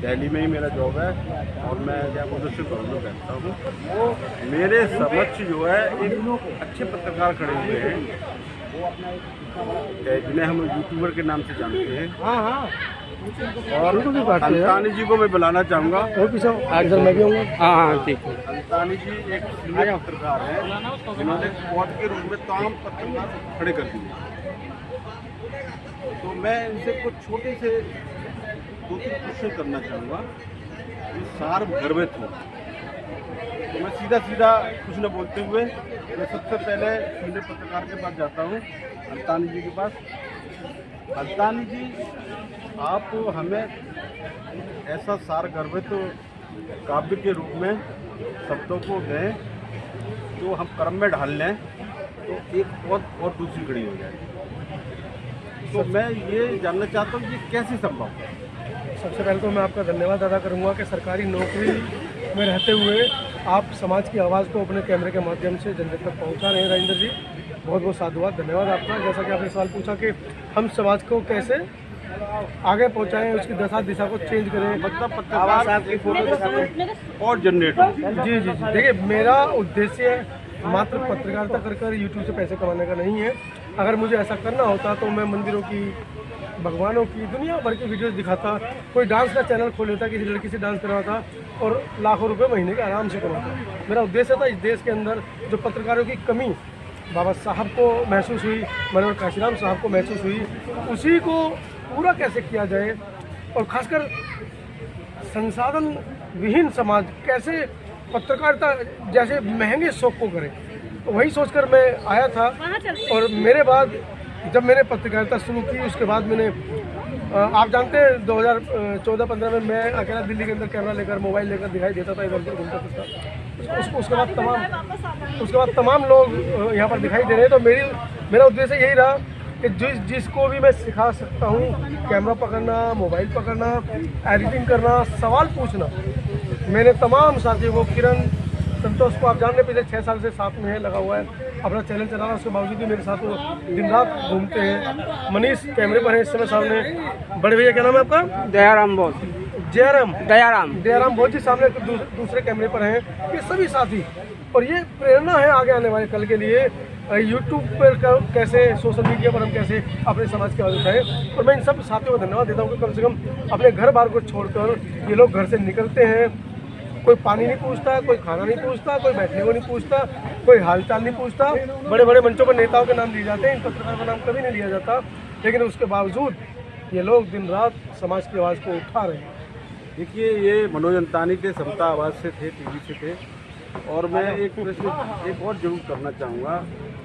दिल्ली में ही मेरा जॉब है और मैं जयपुर डिस्ट्रिक्ट कॉलेज में बैठता हूँ। मेरे समक्ष जो है एक अच्छे पत्रकार खड़े हुए हैं जिन्हें हम यूट्यूबर के नाम से जानते हैं। और अंतानी जी को मैं बुलाना चाहूँगा। मैं भी हूँ। हाँ ठीक है। अंतानी जी एक सीनियर पत्रकार हैं जिन्होंने पौध के रूप में तमाम पत्रकार खड़े कर दिए। तो मैं इनसे कुछ छोटे से 2-3 क्वेश्चन करना चाहूँगा जो सार्वगर्भित हो। तो मैं सीधा कुछ न बोलते हुए मैं सबसे पहले सीनियर पत्रकार के पास जाता हूँ, अंतानी जी के पास। अंतानी जी, आप हमें ऐसा सारगर्भित काव्य के रूप में शब्दों को दें जो हम कर्म में ढाल लें तो एक और दूसरी कड़ी हो जाए। तो मैं ये जानना चाहता हूँ कि कैसे संभव है। सबसे पहले तो मैं आपका धन्यवाद अदा करूंगा कि सरकारी नौकरी में रहते हुए आप समाज की आवाज़ को अपने कैमरे के माध्यम से जन जन तक पहुँचा रहे हैं। राजेंद्र जी, बहुत बहुत साधुवाद, धन्यवाद आपका। जैसा कि आपने सवाल पूछा कि हम समाज को कैसे आगे पहुंचाएं, उसकी दिशा को चेंज करें, मतलब पत्रकार की फोटो और जनरेट हो। जी। देखिए, मेरा उद्देश्य मात्र पत्रकारिता कर यूट्यूब से पैसे कमाने का नहीं है। अगर मुझे ऐसा करना होता तो मैं मंदिरों की, भगवानों की, दुनिया भर की वीडियोस दिखाता, कोई डांस का चैनल खोल लेता, किसी लड़की से डांस करवाता और लाखों रुपए महीने के आराम से कमाता। मेरा उद्देश्य था इस देश के अंदर जो पत्रकारों की कमी बाबा साहब को महसूस हुई, मनोहर काशीराम साहब को महसूस हुई, उसी को पूरा कैसे किया जाए और खासकर संसाधन विहीन समाज कैसे पत्रकारिता जैसे महंगे शौक को करे, तो वही सोचकर मैं आया था। और मेरे बाद जब मैंने पत्रकारिता शुरू की, उसके बाद मैंने आप जानते हैं 2014-15 में मैं अकेला दिल्ली के अंदर कैमरा लेकर, मोबाइल लेकर दिखाई देता था, इधर उधर घूमता फिरता। उसके बाद तमाम लोग यहाँ पर दिखाई दे रहे हैं। तो मेरा उद्देश्य यही रहा कि जिसको भी मैं सिखा सकता हूँ कैमरा पकड़ना, मोबाइल पकड़ना, एडिटिंग करना, सवाल पूछना। मैंने तमाम साथियों को, किरण संतोष को आप जान रहे, पिछले 6 साल से साथ में है, लगा हुआ है, अपना चैनल चला रहा है, उसके बावजूद भी मेरे साथ वो दिन रात घूमते हैं। मनीष कैमरे पर है इस समय सामने। बड़े भैया क्या नाम है आपका? दयाराम बोस। दयाराम बोस जी सामने दूसरे कैमरे पर हैं। ये सभी साथी, और ये प्रेरणा है आगे आने वाले कल के लिए। यूट्यूब पर कैसे, सोशल मीडिया पर हम कैसे अपने समाज की आवाज़ उठाएं। और मैं इन सब साथियों को धन्यवाद देता हूँ कि कम से कम अपने घर बार को छोड़कर ये लोग घर से निकलते हैं। कोई पानी नहीं पूछता, कोई खाना नहीं पूछता, कोई बैठने को नहीं पूछता, कोई हालचाल नहीं पूछता। बड़े बड़े मंचों पर नेताओं के नाम लिए जाते हैं, इन पत्रकारों का नाम कभी नहीं लिया जाता, लेकिन उसके बावजूद ये लोग दिन रात समाज की आवाज़ को उठा रहे हैं। देखिए, ये मनोज अंतानी थे, समता आवाज़ से थे, टीवी से थे। और मैं एक प्रश्न एक और जरूर करना चाहूँगा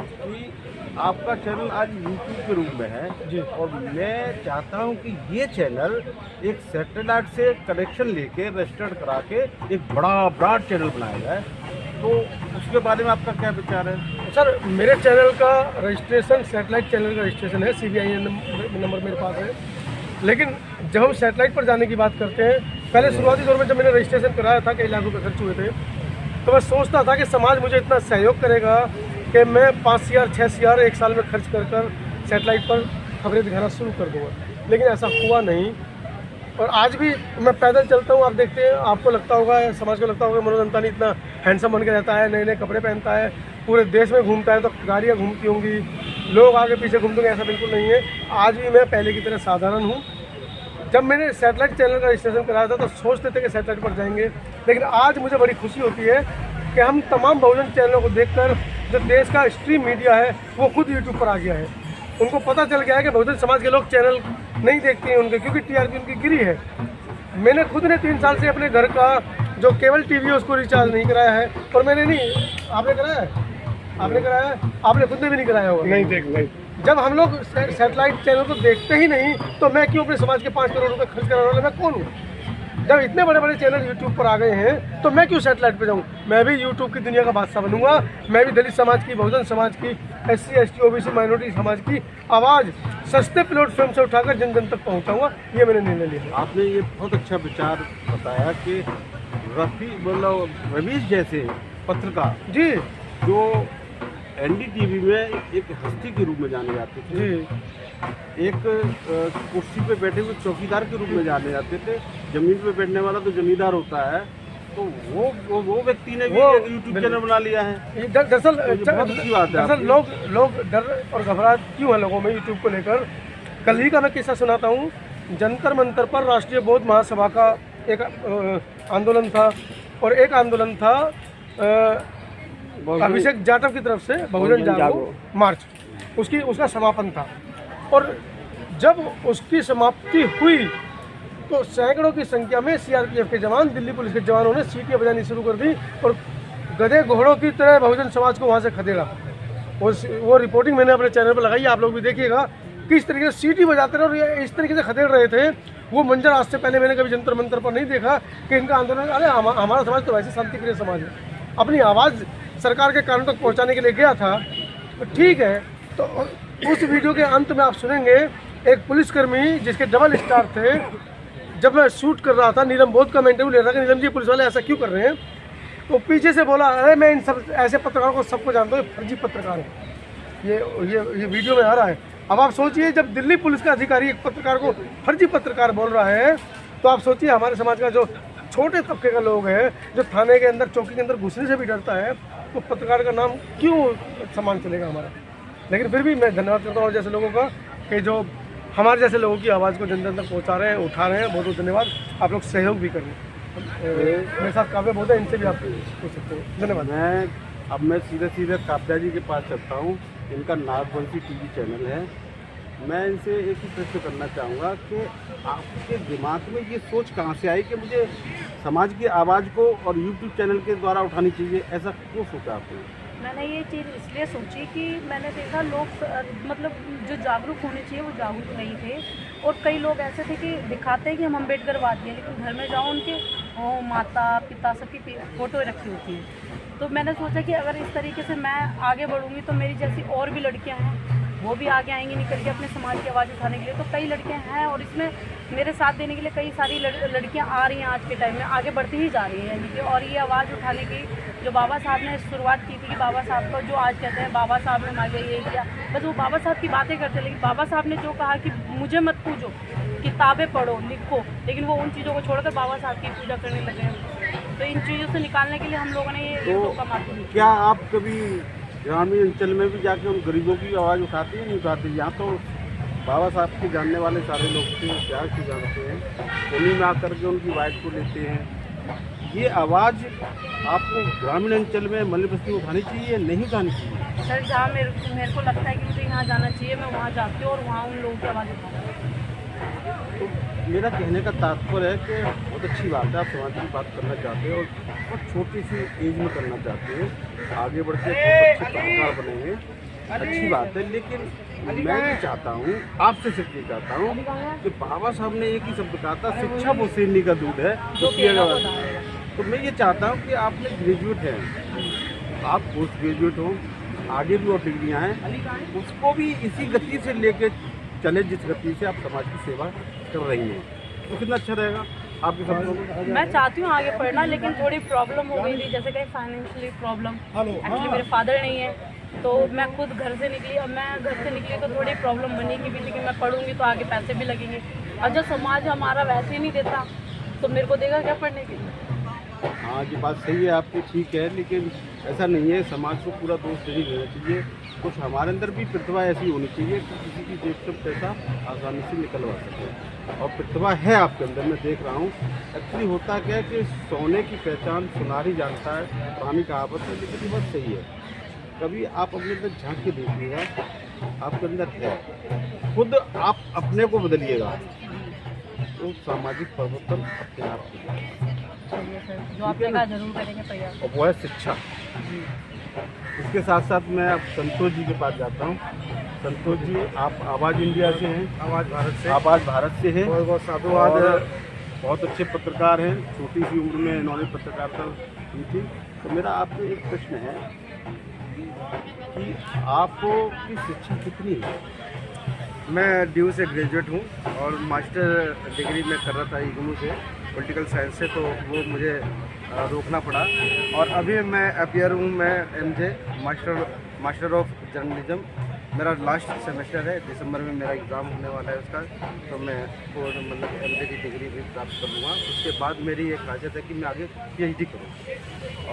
कि आपका चैनल आज यूट्यूब के रूप में है जी, और मैं चाहता हूं कि ये चैनल एक सैटेलाइट से कनेक्शन लेके रजिस्टर्ड करा के एक बड़ा ब्रॉड चैनल बनाया जाए। तो उसके बारे में आपका क्या विचार है? सर, मेरे चैनल का रजिस्ट्रेशन, सैटेलाइट चैनल का रजिस्ट्रेशन है, CBIN नंबर मेरे पास है। लेकिन जब हम सैटेलाइट पर जाने की बात करते हैं, पहले शुरुआती दौर में जब मैंने रजिस्ट्रेशन कराया था, कई लाख रुपये खर्च हुए थे, तो मैं सोचता था कि समाज मुझे इतना सहयोग करेगा कि मैं 5 CR 6 CR एक साल में खर्च कर सैटेलाइट पर खबरें दिखाना शुरू कर दूँगा। लेकिन ऐसा हुआ नहीं। और आज भी मैं पैदल चलता हूँ, आप देखते हैं, आपको लगता होगा, समाज को लगता होगा मनोज अंतानी इतना हैंडसम बन के रहता है, नए नए कपड़े पहनता है, पूरे देश में घूमता है, तो गाड़ियाँ घूमती होंगी, लोग आगे पीछे घूमते होंगे। ऐसा बिल्कुल नहीं है। आज भी मैं पहले की तरह साधारण हूँ। जब मैंने सैटेलाइट चैनल का रजिस्ट्रेशन कराया था तो सोचते थे कि सैटेलाइट पर जाएंगे, लेकिन आज मुझे बड़ी खुशी होती है कि हम तमाम बहुजन चैनलों को देखकर जो देश का स्ट्रीम मीडिया है वो खुद यूट्यूब पर आ गया है। उनको पता चल गया है कि बहुजन समाज के लोग चैनल नहीं देखते हैं उनके, क्योंकि TRP उनकी गिरी है। मैंने खुद ने 3 साल से अपने घर का जो केबल टीवी है उसको रिचार्ज नहीं कराया है। और मैंने नहीं, आपने कराया है? आपने कराया है? आपने खुद ने भी नहीं कराया होगा। नहीं। जब हम लोग सैटेलाइट चैनल को देखते ही नहीं तो मैं क्यों अपने समाज के 5 करोड़ रुपए खर्च कराने वाला मैं कौन हूँ? जब इतने बड़े बड़े चैनल यूट्यूब पर आ गए हैं तो मैं क्यों सैटेलाइट पे जाऊँ? मैं भी यूट्यूब की दुनिया का बादशाह बनूंगा। मैं भी दलित समाज की, बहुजन समाज की, SC ST OBC माइनॉरिटी समाज की आवाज़ सस्ते प्लेटफॉर्म से उठाकर जन जन तक पहुँचाऊँगा। ये मैंने निर्णय लिया। आपने ये बहुत अच्छा विचार बताया कि रवीश जैसे पत्रकार जी, जो एनडीटीवी में एक हस्ती के रूप में जाने जाते थे, जी एक कुर्सी पे बैठे हुए चौकीदार के रूप में जाने जाते थे। जमीन पे बैठने वाला तो जमींदार होता है, तो वो व्यक्ति ने भी एक यूट्यूब चैनल बना लिया है। ये दरअसल बहुत अच्छी बात है दरअसल आपकी। लोग डर और घबराहट क्यों है लोगों में यूट्यूब को लेकर। कल ही का मैं किस्सा सुनाता हूँ। जंतर मंतर पर राष्ट्रीय बौद्ध महासभा का एक आंदोलन था, और एक आंदोलन था अभिषेक जाटव की तरफ से बहुजन जागो मार्च, उसका समापन था। और जब उसकी समाप्ति हुई तो सैकड़ों की संख्या में सीआरपीएफ के जवान, दिल्ली पुलिस के जवानों ने सीटियां बजानी शुरू कर दी और गधे घोड़ों की तरह बहुजन समाज को वहाँ से खदेड़ा। वो रिपोर्टिंग मैंने अपने चैनल पर लगाई, आप लोग भी देखिएगा किस तरीके से सीटी बजाते रहे और ये इस तरीके से खदेड़ रहे थे। वो मंजर आज से पहले मैंने कभी जंतर मंतर पर नहीं देखा कि इनका आंदोलन। अरे हमारा समाज तो वैसे शांति प्रिय समाज है, अपनी आवाज़ सरकार के कानों तक पहुंचाने के लिए गया था, तो ठीक है। तो उस वीडियो के अंत में आप सुनेंगे एक पुलिसकर्मी जिसके डबल स्टार थे, जब मैं शूट कर रहा था, नीलम बोध का मैं इंटरव्यू ले रहा था कि नीलम जी पुलिस वाले ऐसा क्यों कर रहे हैं, तो पीछे से बोला, अरे मैं इन सब ऐसे पत्रकारों को सबको जानता हूँ, फर्जी पत्रकार है। ये वीडियो में आ रहा है। अब आप सोचिए, जब दिल्ली पुलिस का अधिकारी एक पत्रकार को फर्जी पत्रकार बोल रहा है, तो आप सोचिए हमारे समाज का जो छोटे तबके का लोग है, जो थाने के अंदर, चौकी के अंदर घुसने से भी डरता है, तो पत्रकार का नाम क्यों सम्मान चलेगा हमारा। लेकिन फिर भी मैं धन्यवाद करता हूँ जैसे लोगों का कि जो हमारे जैसे लोगों की आवाज़ को जन जन तक पहुँचा रहे हैं, उठा रहे हैं। बहुत बहुत धन्यवाद। आप लोग सहयोग भी कर रहे हैं। मेरे साथ काव्य बहुत है, इनसे भी आप पूछ सकते हैं। धन्यवाद। मैं सीधे काव्या जी के पास चलता हूँ। इनका नागवंशी टीवी चैनल है। मैं इनसे एक ही प्रश्न करना चाहूँगा कि आपके दिमाग में ये सोच कहाँ से आई कि मुझे समाज की आवाज़ को और यूट्यूब चैनल के द्वारा उठानी चाहिए, ऐसा क्यों सोचा आपने? मैंने ये चीज़ इसलिए सोची कि मैंने देखा लोग मतलब जो जागरूक होने चाहिए वो जागरूक नहीं थे, और कई लोग ऐसे थे कि दिखाते हैं कि हम अम्बेडकरवादी हैं, लेकिन घर में जाओ उनके माता पिता सबकी फ़ोटो रखी होती है। तो मैंने सोचा कि अगर इस तरीके से मैं आगे बढ़ूँगी तो मेरी जैसी और भी लड़कियाँ हैं, वो भी आगे आएंगी निकल के अपने समाज की आवाज़ उठाने के लिए। तो कई लड़कियां हैं और इसमें मेरे साथ देने के लिए कई सारी लड़कियां आ रही हैं, आज के टाइम में आगे बढ़ती ही जा रही हैं यानी कि। और ये आवाज़ उठाने की जो बाबा साहब ने शुरुआत की थी, कि बाबा साहब को जो आज कहते हैं बाबा साहब ने हमारे लिए ये किया, बस वो बाबा साहब की बातें करते, लेकिन बाबा साहब ने जो कहा कि मुझे मत पूछो, किताबें पढ़ो लिखो, लेकिन वो उन चीज़ों को छोड़कर बाबा साहब की पूजा करने लगे हैं। तो इन चीज़ों से निकालने के लिए हम लोगों ने ये यूट्यूब का माध्यम। क्या आप कभी ग्रामीण अंचल में भी जाके उन गरीबों की आवाज़ उठाते हैं? नहीं उठाते? यहाँ तो बाबा साहब के जानने वाले सारे लोग थे, प्यार से जानते हैं, उन्हीं में आकर के उनकी वाइट को लेते हैं। ये आवाज़ आपको ग्रामीण अंचल में मल्ल बस्ती में उठानी चाहिए, नहीं उठानी चाहिए? सर जहाँ मेरे को लगता है कि मुझे यहाँ जाना चाहिए, मैं वहाँ जाती हूँ और वहाँ उन लोगों की आवाज़ उठाती हूँ। तो मेरा कहने का तात्पर्य है कि बहुत अच्छी बात है, आप समाज की बात करना चाहते हैं और बहुत छोटी सी एज में करना चाहते हैं, आगे बढ़ के बहुत अच्छे पत्रकार बनेंगे, अच्छी बात है। लेकिन मैं भी चाहता हूँ, आपसे सिर्फ ये चाहता हूँ कि बाबा साहब ने एक ही शब्द कहा था, शिक्षा वो शेरनी का दूध है जो पिएगा। तो मैं ये चाहता हूँ कि आपने ग्रेजुएट हैं, आप पोस्ट ग्रेजुएट हो, आगे भी और डिग्रियाँ हैं, उसको भी इसी गति से लेके चले जिस गति से आप समाज की सेवा कर रही हैं, तो कितना अच्छा रहेगा आपके शब्दों में। मैं चाहती हूँ आगे पढ़ना, लेकिन थोड़ी प्रॉब्लम हो गई थी, जैसे कि फाइनेंशियली प्रॉब्लम। एक्चुअली मेरे फादर नहीं है, तो मैं खुद घर से निकली। अब मैं घर से निकली तो थोड़ी प्रॉब्लम बनी कि भी कि मैं पढ़ूंगी तो आगे पैसे भी लगेंगे, और जब समाज हमारा वैसे ही नहीं देता तो मेरे को देगा क्या पढ़ने के लिए। हाँ जी, बात सही है आपकी, ठीक है, लेकिन ऐसा नहीं है, समाज को पूरा दोष नहीं देना चाहिए। कुछ हमारे अंदर भी प्रतिभा ऐसी होनी चाहिए कि किसी की जेब से पैसा आसानी से निकलवा सके, और प्रतिभा है आपके अंदर, मैं देख रहा हूँ। एक्चुअली होता क्या है कि सोने की पहचान सुनार ही जानता है, पुरानी कहावत है, लेकिन ये बात सही है। कभी आप अपने अंदर झांक के देखिएगा, आपके अंदर है, खुद आप अपने को बदलिएगा तो सामाजिक परिवर्तन अपने आप हो जाएगा। चलिए सर, जो आपने कहा जरूर करेंगे प्रयास। और वो है शिक्षा। इसके साथ साथ मैं अब संतोष जी के पास जाता हूँ। संतोष जी, आप आवाज़ इंडिया से हैं? आवाज़ भारत से। आवाज़ भारत से है। बहुत बहुत साधुवाद। बहुत अच्छे पत्रकार हैं, छोटी सी उम्र में इन्होंने पत्रकारिता की थी। तो मेरा आपसे एक प्रश्न है कि आपको की शिक्षा कितनी है? मैं ड्यू से ग्रेजुएट हूँ और मास्टर डिग्री में कर रहा था इग्नू से, पॉलिटिकल साइंस से, तो वो मुझे रोकना पड़ा। और अभी मैं अपियर हूँ, मैं MJ master master of journalism. मेरा लास्ट सेमेस्टर है, दिसंबर में मेरा एग्ज़ाम होने वाला है उसका, तो मैं वो मतलब MA की डिग्री भी प्राप्त कर लूँगा। उसके बाद मेरी एक ख्वाहिश है कि मैं आगे PhD करूँ।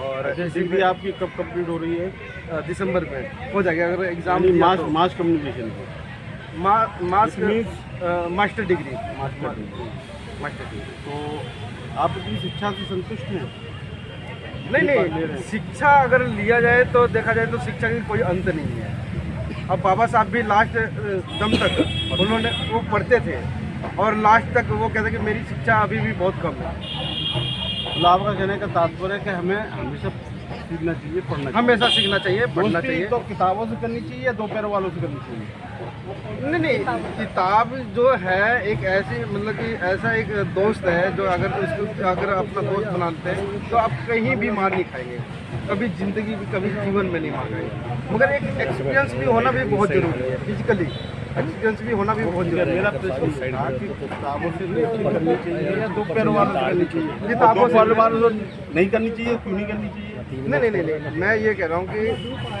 और डिग्री आपकी कब कंप्लीट हो रही है? दिसंबर में हो जाएगा अगर एग्ज़ाम मास कम्युनिकेशन को मास्टर डिग्री। तो आप अपनी शिक्षा से संतुष्ट हैं? नहीं, शिक्षा अगर लिया जाए तो देखा जाए तो शिक्षा की कोई अंत नहीं है। अब बाबा साहब भी लास्ट दम तक उन्होंने वो पढ़ते थे और लास्ट तक वो कहते कि मेरी शिक्षा अभी भी बहुत कम है। मतलब आपका कहने का तात्पर्य है कि हमें हमेशा सीखना चाहिए, पढ़ना चाहिए। हमेशा सीखना चाहिए, पढ़ना दोस्ती चाहिए। तो किताबों से करनी चाहिए या दो पैरों वालों से करनी चाहिए? नहीं, किताब जो है एक ऐसी मतलब कि ऐसा एक दोस्त है जो अगर उसको अगर अपना दोस्त बनाते हैं तो आप कहीं भी मार नहीं खाएंगे, कभी ज़िंदगी भी कभी जीवन में नहीं मार खाएंगे। मगर एक एक्सपीरियंस भी होना भी बहुत ज़रूरी है, फिजिकली एक्सपीरियंस भी होना भी बहुत जरूरी है। मेरा प्रश्न था कि किताबों से दोस्ती करनी चाहिए या दो पैरों वालों से करनी चाहिए? किताबों से वालों नहीं करनी चाहिए, क्यों नहीं करनी चाहिए? नहीं, मैं ये कह रहा हूँ कि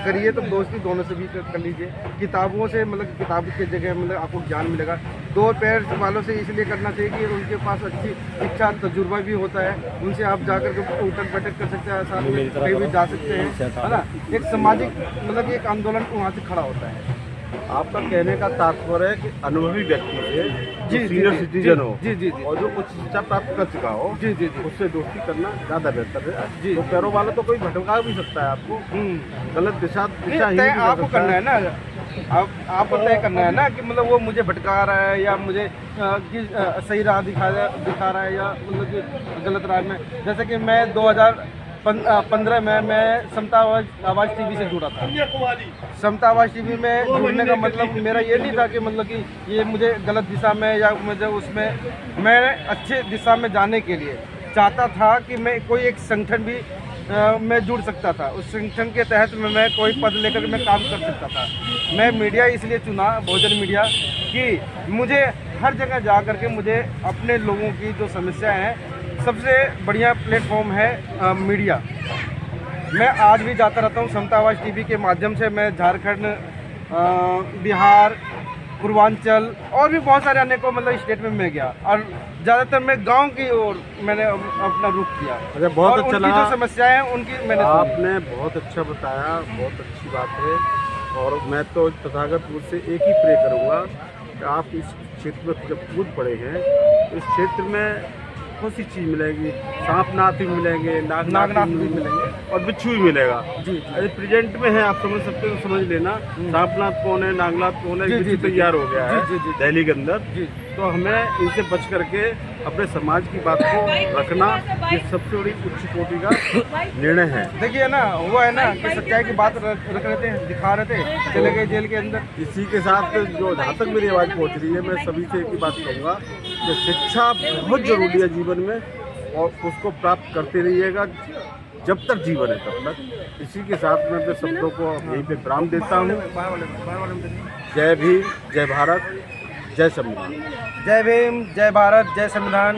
करिए तो दोस्ती दोनों से भी कर लीजिए। किताबों से मतलब किताब की जगह मतलब आपको ज्ञान मिलेगा। दो पैर वालों से इसलिए करना चाहिए कि उनके पास अच्छी शिक्षा तजुर्बा भी होता है, उनसे आप जाकर के उठक बैठक कर सकते हैं, साथ में कहीं भी जा सकते हैं, है ना। एक सामाजिक मतलब एक आंदोलन वहाँ से खड़ा होता है। आपका कहने का तात्पर्य है कि अनुभवी व्यक्ति से जी, जो सीनियर सिटीजन हो जी, और जो कुछ शिक्षा प्राप्त कर चुका हो, जी, उससे दोस्ती करना ज़्यादा बेहतर है। जी। तो पैरों वाला तो कोई भटका भी सकता है आपको, गलत दिशा ही तय आपको करना है ना, आपको तय करना है ना कि मतलब वो मुझे भटका रहा है या मुझे सही राह दिखा रहा है या मतलब कि गलत राह में। जैसे कि मैं 2015 में मैं समता आवाज़ TV से जुड़ा था। समता आवाज़ TV में जुड़ने का मतलब मेरा ये नहीं था कि मतलब कि ये मुझे गलत दिशा में या मुझे उसमें, मैं अच्छे दिशा में जाने के लिए चाहता था कि मैं कोई एक संगठन भी मैं जुड़ सकता था। उस संगठन के तहत मैं कोई पद लेकर मैं काम कर सकता था। मैं मीडिया इसलिए चुना, बहुजन मीडिया, कि मुझे हर जगह जा कर के मुझे अपने लोगों की जो समस्याएं हैं, सबसे बढ़िया प्लेटफॉर्म है मीडिया। मैं आज भी जाता रहता हूँ समता आवाज़ TV के माध्यम से। मैं झारखंड, बिहार, पूर्वांचल और भी बहुत सारे अन्य को मतलब स्टेट में मैं गया और ज़्यादातर मैं गांव की ओर मैंने अपना रुख किया। अच्छा, बहुत अच्छा लगा। जो समस्याएं हैं उनकी मैंने आपने बहुत अच्छा बताया, बहुत अच्छी बात है। और मैं तो तथागत रूप से एक ही प्रे करूँगा कि आप इस क्षेत्र में जब कूद पड़े हैं तो इस क्षेत्र में बहुत सी चीज़ मिलेगी। सांपनाथ भी मिलेंगे, नागनाथ भी मिलेंगे और बिच्छू भी मिलेगा। जी। अरे प्रेजेंट में है, आप समझ सकते हो, समझ लेना। सांपनाथ कौन है, नागनाथ कौन है, बिच्छू तैयार हो गया है दिल्ली के अंदर। तो हमें इनसे बच करके अपने समाज की बात को रखना, ये सबसे बड़ी उच्च कोटि का निर्णय है। देखिए ना, वो है ना कि सच्चाई की बात रख रहे थे, दिखा रहे थे, चले गए जेल के अंदर। इसी के साथ जो जहाँ तक मेरी आवाज़ पहुँच रही है, मैं सभी से एक ही बात कहूँगा कि शिक्षा बहुत ज़रूरी है जीवन में और उसको प्राप्त करते रहिएगा जब तक जीवन है तब तक। इसी के साथ मैं अपने शब्दों को यहीं पे विराम देता हूँ। जय भीम, जय भारत, जय संविधान। जय भीम, जय भारत, जय संविधान।